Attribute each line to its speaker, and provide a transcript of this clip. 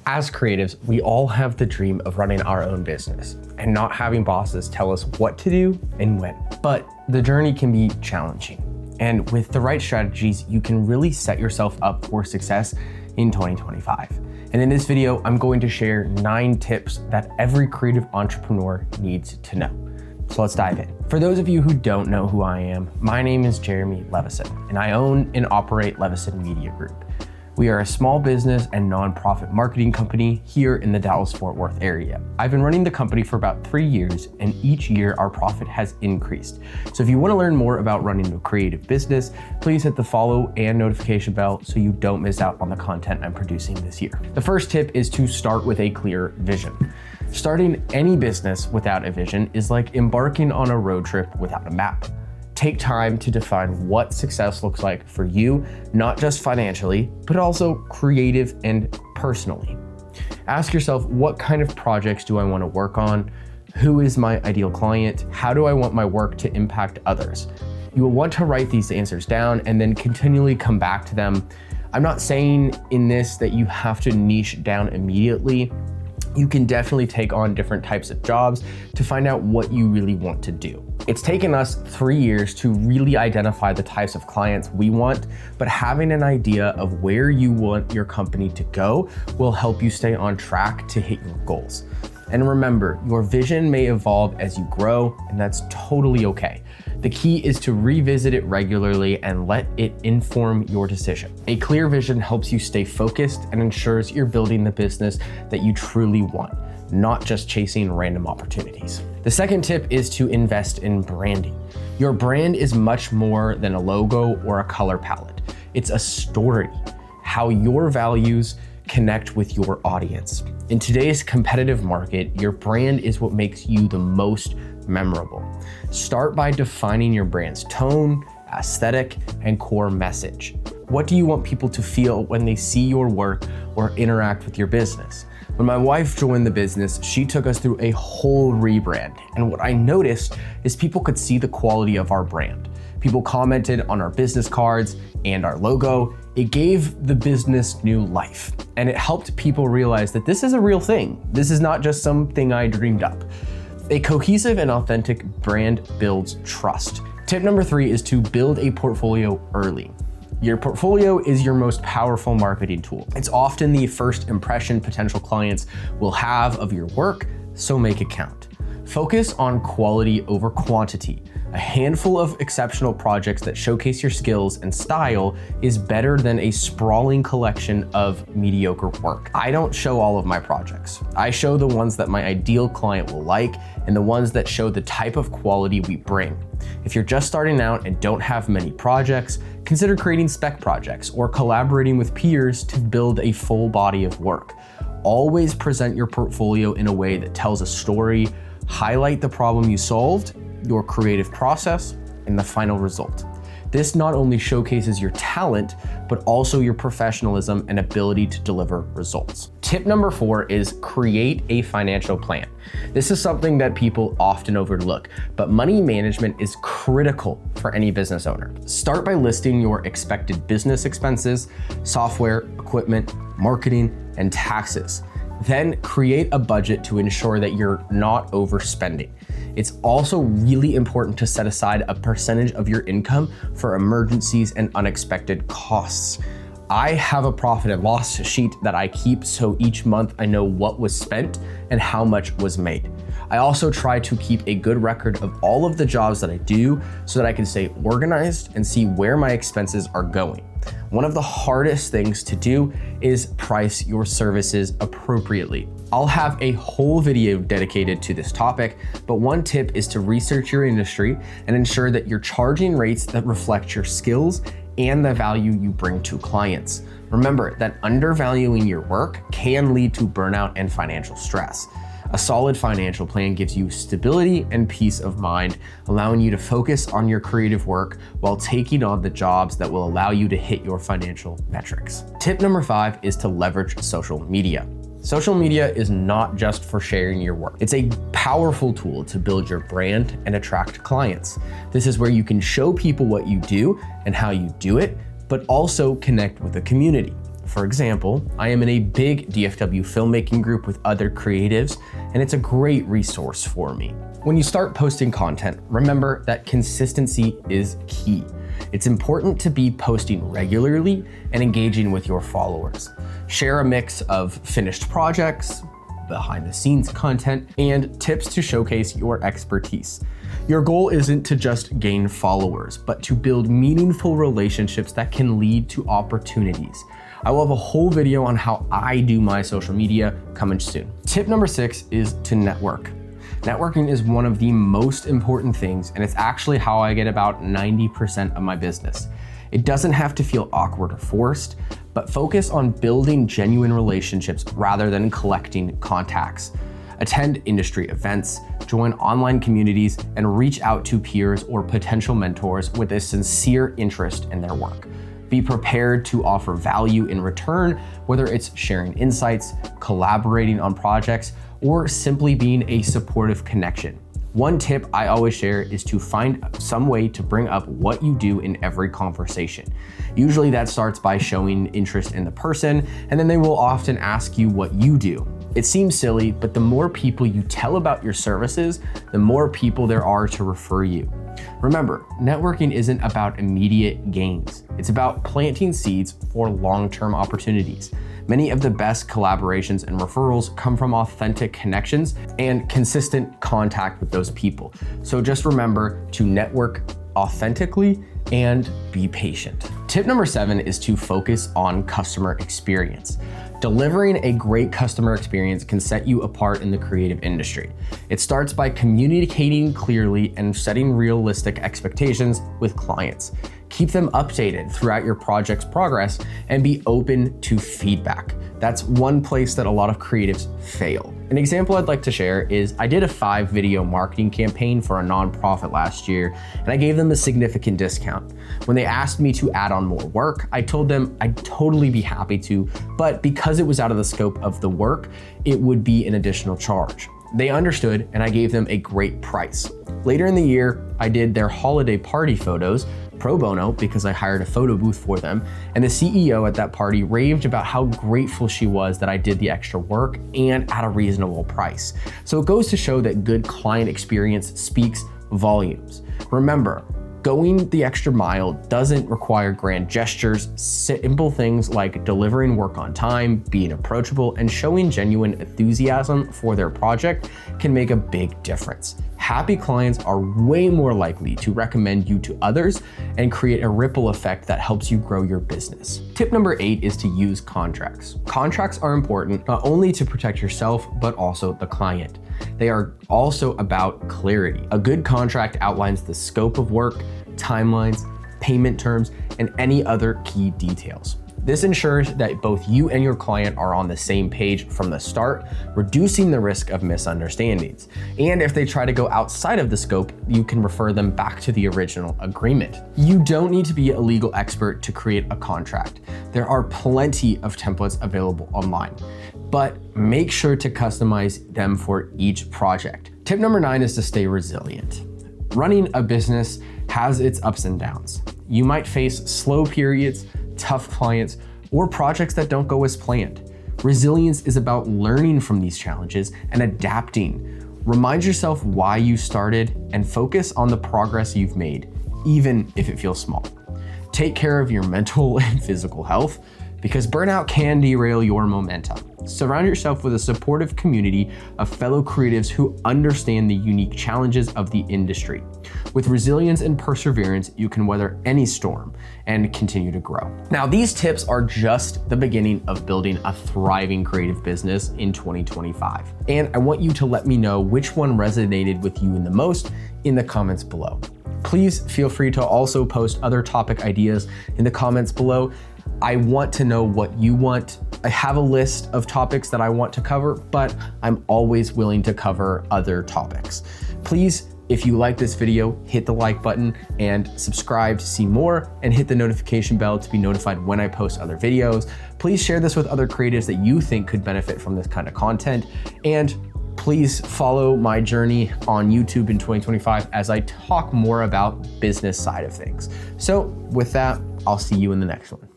Speaker 1: As creatives, we all have the dream of running our own business and not having bosses tell us what to do and when. But the journey can be challenging. And with the right strategies, you can really set yourself up for success in 2025. And in this video, I'm going to share 9 tips that every creative entrepreneur needs to know. So let's dive in. For those of you who don't know who I am, my name is Jeremy Levison, and I own and operate Levison Media Group. We are a small business and nonprofit marketing company here in the Dallas-Fort Worth area. I've been running the company for about 3 years, and each year our profit has increased. So if you want to learn more about running a creative business, please hit the follow and notification bell so you don't miss out on the content I'm producing this year. The first tip is to start with a clear vision. Starting any business without a vision is like embarking on a road trip without a map. Take time to define what success looks like for you, not just financially, but also creative and personally. Ask yourself, what kind of projects do I want to work on? Who is my ideal client? How do I want my work to impact others? You will want to write these answers down and then continually come back to them. I'm not saying in this that you have to niche down immediately. You can definitely take on different types of jobs to find out what you really want to do. It's taken us 3 years to really identify the types of clients we want, but having an idea of where you want your company to go will help you stay on track to hit your goals. And remember, your vision may evolve as you grow, and that's totally okay. The key is to revisit it regularly and let it inform your decision. A clear vision helps you stay focused and ensures you're building the business that you truly want, not just chasing random opportunities. The second tip is to invest in branding. Your brand is much more than a logo or a color palette. It's a story, how your values connect with your audience. In today's competitive market, your brand is what makes you the most memorable. Start by defining your brand's tone, aesthetic, and core message. What do you want people to feel when they see your work or interact with your business? When my wife joined the business, she took us through a whole rebrand. And what I noticed is people could see the quality of our brand. People commented on our business cards and our logo. It gave the business new life, and it helped people realize that this is a real thing. This is not just something I dreamed up. A cohesive and authentic brand builds trust. Tip number 3 is to build a portfolio early. Your portfolio is your most powerful marketing tool. It's often the first impression potential clients will have of your work, so make it count. Focus on quality over quantity. A handful of exceptional projects that showcase your skills and style is better than a sprawling collection of mediocre work. I don't show all of my projects. I show the ones that my ideal client will like and the ones that show the type of quality we bring. If you're just starting out and don't have many projects, consider creating spec projects or collaborating with peers to build a full body of work. Always present your portfolio in a way that tells a story, highlight the problem you solved, your creative process, and the final result. This not only showcases your talent, but also your professionalism and ability to deliver results. Tip number 4 is create a financial plan. This is something that people often overlook, but money management is critical for any business owner. Start by listing your expected business expenses, software, equipment, marketing, and taxes. Then create a budget to ensure that you're not overspending. It's also really important to set aside a percentage of your income for emergencies and unexpected costs. I have a profit and loss sheet that I keep so each month I know what was spent and how much was made. I also try to keep a good record of all of the jobs that I do so that I can stay organized and see where my expenses are going. One of the hardest things to do is price your services appropriately. I'll have a whole video dedicated to this topic, but one tip is to research your industry and ensure that you're charging rates that reflect your skills and the value you bring to clients. Remember that undervaluing your work can lead to burnout and financial stress. A solid financial plan gives you stability and peace of mind, allowing you to focus on your creative work while taking on the jobs that will allow you to hit your financial metrics. Tip number 5 is to leverage social media. Social media is not just for sharing your work. It's a powerful tool to build your brand and attract clients. This is where you can show people what you do and how you do it, but also connect with the community. For example, I am in a big DFW filmmaking group with other creatives, and it's a great resource for me. When you start posting content, remember that consistency is key. It's important to be posting regularly and engaging with your followers. Share a mix of finished projects, behind the scenes content, and tips to showcase your expertise. Your goal isn't to just gain followers, but to build meaningful relationships that can lead to opportunities. I will have a whole video on how I do my social media coming soon. Tip number 6 is to network. Networking is one of the most important things, and it's actually how I get about 90% of my business. It doesn't have to feel awkward or forced, but focus on building genuine relationships rather than collecting contacts. Attend industry events, join online communities, and reach out to peers or potential mentors with a sincere interest in their work. Be prepared to offer value in return, whether it's sharing insights, collaborating on projects, or simply being a supportive connection. One tip I always share is to find some way to bring up what you do in every conversation. Usually that starts by showing interest in the person, and then they will often ask you what you do. It seems silly, but the more people you tell about your services, the more people there are to refer you. Remember, networking isn't about immediate gains. It's about planting seeds for long-term opportunities. Many of the best collaborations and referrals come from authentic connections and consistent contact with those people. So just remember to network authentically and be patient. Tip number 7 is to focus on customer experience. Delivering a great customer experience can set you apart in the creative industry. It starts by communicating clearly and setting realistic expectations with clients. Keep them updated throughout your project's progress and be open to feedback. That's one place that a lot of creatives fail. An example I'd like to share is I did a 5-video marketing campaign for a nonprofit last year, and I gave them a significant discount. When they asked me to add on more work, I told them I'd totally be happy to, but because it was out of the scope of the work, it would be an additional charge. They understood, and I gave them a great price. Later in the year, I did their holiday party photos pro bono because I hired a photo booth for them, and the CEO at that party raved about how grateful she was that I did the extra work and at a reasonable price. So it goes to show that good client experience speaks volumes. Remember, going the extra mile doesn't require grand gestures. Simple things like delivering work on time, being approachable, and showing genuine enthusiasm for their project can make a big difference. Happy clients are way more likely to recommend you to others and create a ripple effect that helps you grow your business. Tip number 8 is to use contracts. Contracts are important not only to protect yourself, but also the client. They are also about clarity. A good contract outlines the scope of work, timelines, payment terms, and any other key details. This ensures that both you and your client are on the same page from the start, reducing the risk of misunderstandings. And if they try to go outside of the scope, you can refer them back to the original agreement. You don't need to be a legal expert to create a contract. There are plenty of templates available online, but make sure to customize them for each project. Tip number 9 is to stay resilient. Running a business has its ups and downs. You might face slow periods, tough clients, or projects that don't go as planned. Resilience is about learning from these challenges and adapting. Remind yourself why you started and focus on the progress you've made, even if it feels small. Take care of your mental and physical health because burnout can derail your momentum. Surround yourself with a supportive community of fellow creatives who understand the unique challenges of the industry. With resilience and perseverance, you can weather any storm and continue to grow. Now, these tips are just the beginning of building a thriving creative business in 2025. And I want you to let me know which one resonated with you the most in the comments below. Please feel free to also post other topic ideas in the comments below. I want to know what you want. I have a list of topics that I want to cover, but I'm always willing to cover other topics. Please, if you like this video, hit the like button and subscribe to see more, and hit the notification bell to be notified when I post other videos. Please share this with other creatives that you think could benefit from this kind of content. And please follow my journey on YouTube in 2025 as I talk more about business side of things. So with that, I'll see you in the next one.